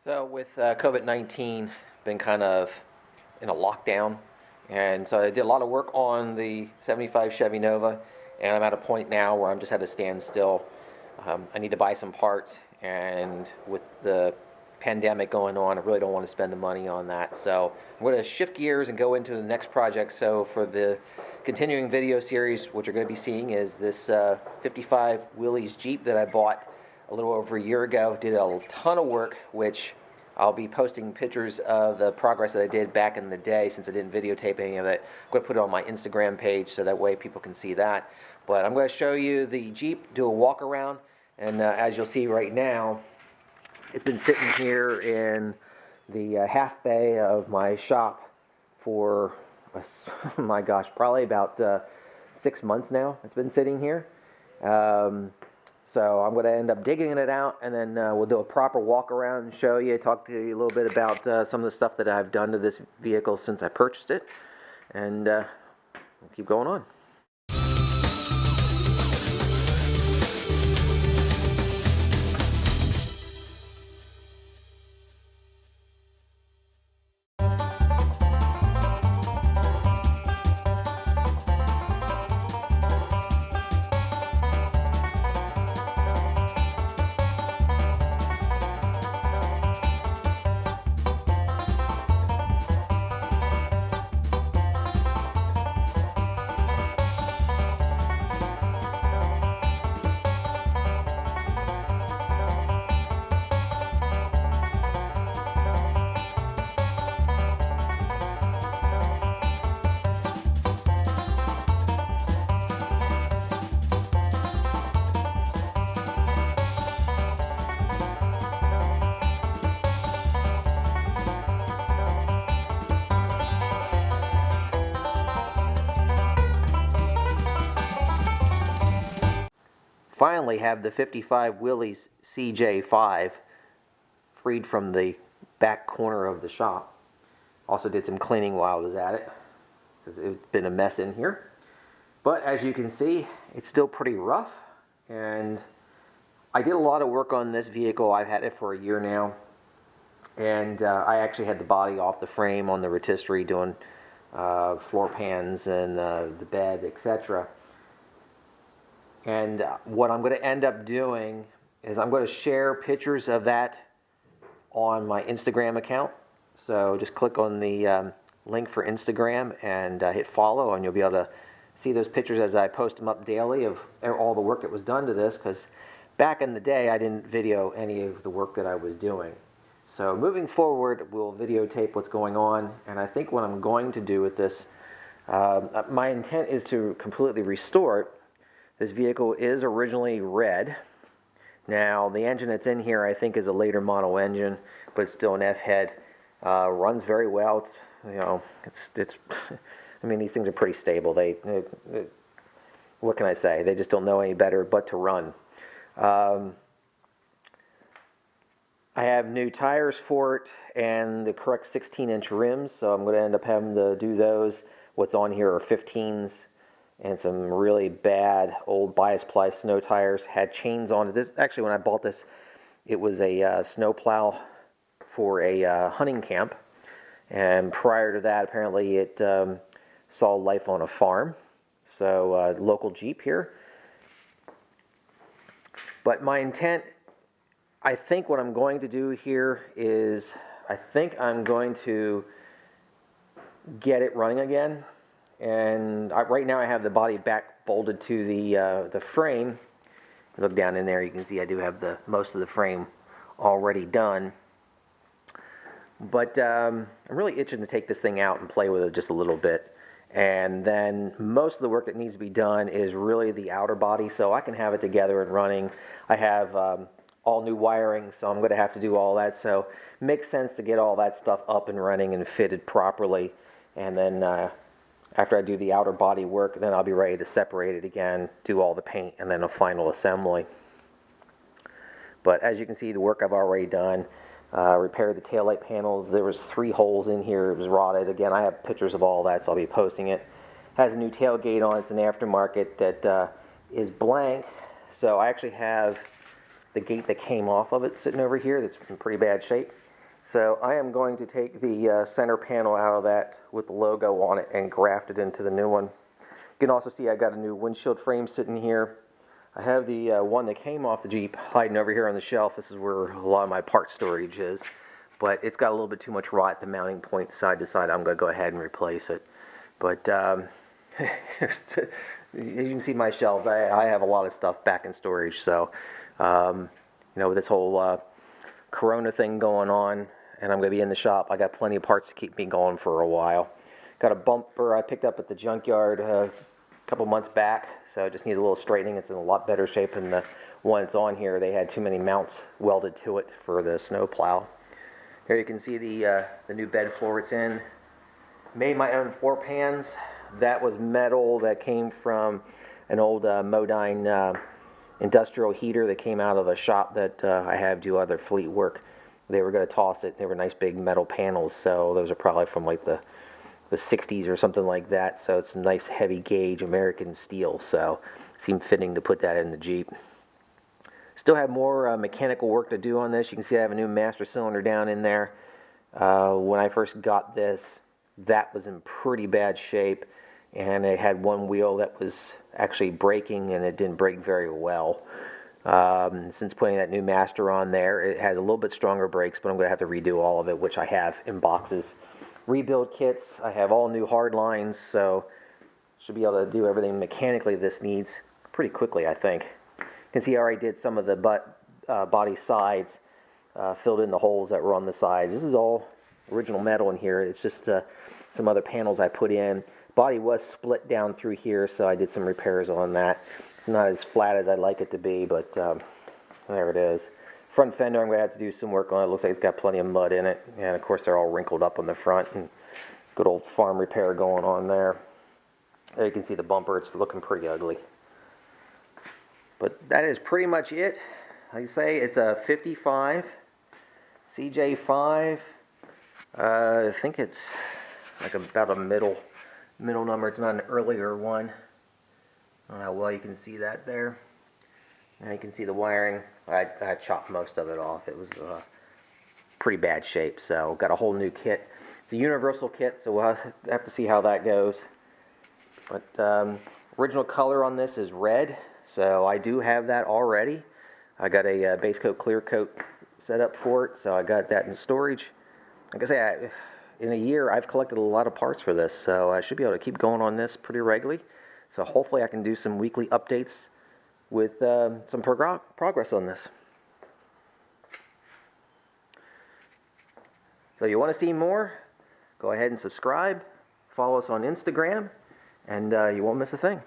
So with COVID-19, been kind of in a lockdown, and so I did a lot of work on the 75 Chevy Nova, and I'm at a point now where I'm just at a standstill. I need to buy some parts, and with the pandemic going on, I really don't want to spend the money on that. So I'm going to shift gears and go into the next project. So for the continuing video series, what you're going to be seeing is this 55 Willys Jeep that I bought a little over a year ago. Did a ton of work, which I'll be posting pictures of the progress that I did back in the day since I didn't videotape any of it. I'm going to put it on my Instagram page so that way people can see that. But I'm going to show you the Jeep, do a walk around, and as you'll see right now, it's been sitting here in the half bay of my shop for, oh my gosh, probably about 6 months now. It's been sitting here. So I'm going to end up digging it out, and then we'll do a proper walk around and show you, talk to you a little bit about some of the stuff that I've done to this vehicle since I purchased it, and we'll keep going on. Finally have the 55 Willys CJ5 freed from the back corner of the shop. Also did some cleaning while I was at it, because it's been a mess in here. But as you can see, it's still pretty rough, and I did a lot of work on this vehicle. I've had it for a year now, and I actually had the body off the frame on the rotisserie, doing floor pans and the bed, etc. And what I'm going to end up doing is I'm going to share pictures of that on my Instagram account. So just click on the link for Instagram and hit follow, and you'll be able to see those pictures as I post them up daily of all the work that was done to this, because back in the day I didn't video any of the work that I was doing. So moving forward, we'll videotape what's going on, and I think what I'm going to do with this, my intent is to completely restore it. This vehicle is originally red. Now, the engine that's in here, I think, is a later model engine, but it's still an F-head. Runs very well. It's, you know, it's. I mean, these things are pretty stable. What can I say? They just don't know any better but to run. I have new tires for it and the correct 16-inch rims, so I'm going to end up having to do those. What's on here are 15s. And some really bad old bias ply snow tires. Had chains on it. This actually, when I bought this, it was a snow plow for a hunting camp, and prior to that, apparently it saw life on a farm. So local Jeep here. But my intent, I think what I'm going to do here is, I think I'm going to get it running again. And right now I have the body back bolted to the frame. Look down in there, you can see I do have most of the frame already done. But I'm really itching to take this thing out and play with it just a little bit. And then most of the work that needs to be done is really the outer body, so I can have it together and running. I have all new wiring, so I'm going to have to do all that. So it makes sense to get all that stuff up and running and fitted properly. And then after I do the outer body work, then I'll be ready to separate it again, do all the paint, and then a final assembly. But as you can see, the work I've already done, repaired the taillight panels. There was 3 holes in here. It was rotted. Again, I have pictures of all that, so I'll be posting it. Has a new tailgate on it. It's an aftermarket that is blank. So I actually have the gate that came off of it sitting over here that's in pretty bad shape. So I am going to take the center panel out of that with the logo on it and graft it into the new one. You can also see I got a new windshield frame sitting here. I have the one that came off the Jeep hiding over here on the shelf. This is where a lot of my part storage is. But it's got a little bit too much rot at the mounting point side to side. I'm going to go ahead and replace it. But as you can see my shelves, I have a lot of stuff back in storage. So, you know, with this whole Corona thing going on, and I'm going to be in the shop, I got plenty of parts to keep me going for a while. Got a bumper I picked up at the junkyard a couple months back, so it just needs a little straightening. It's in a lot better shape than the one that's on here. They had too many mounts welded to it for the snowplow. Here you can see the new bed floor it's in. Made my own floor pans. That was metal that came from an old Modine industrial heater that came out of a shop that I have do other fleet work. They were going to toss it. They were nice big metal panels, so those are probably from like the 60s or something like that. So it's nice heavy gauge American steel, so it seemed fitting to put that in the Jeep. Still have more mechanical work to do on this. You can see I have a new master cylinder down in there. When I first got this, that was in pretty bad shape, and it had one wheel that was actually braking, and it didn't brake very well. Since putting that new master on there, it has a little bit stronger brakes, but I'm going to have to redo all of it, which I have in boxes. Rebuild kits, I have all new hard lines, so should be able to do everything mechanically this needs pretty quickly, I think. You can see I already did some of the body sides, filled in the holes that were on the sides. This is all original metal in here. It's just some other panels I put in. Body was split down through here, so I did some repairs on that. It's not as flat as I'd like it to be, but there it is. Front fender, I'm going to have to do some work on it. Looks like it's got plenty of mud in it, and of course they're all wrinkled up on the front, and good old farm repair going on there. There you can see the bumper. It's looking pretty ugly. But that is pretty much it. Like I say, it's a 55 CJ5. I think it's like about a middle number. It's not an earlier one. I don't know how well you can see that there. Now you can see the wiring. I chopped most of it off. It was pretty bad shape, so got a whole new kit. It's a universal kit, so we'll have to see how that goes. But original color on this is red, so I do have that already. I got a base coat, clear coat set up for it, so I got that in storage. Like I say, in a year I've collected a lot of parts for this, so I should be able to keep going on this pretty regularly. So hopefully I can do some weekly updates with some progress on this. So you want to see more? Go ahead and subscribe. Follow us on Instagram, and you won't miss a thing.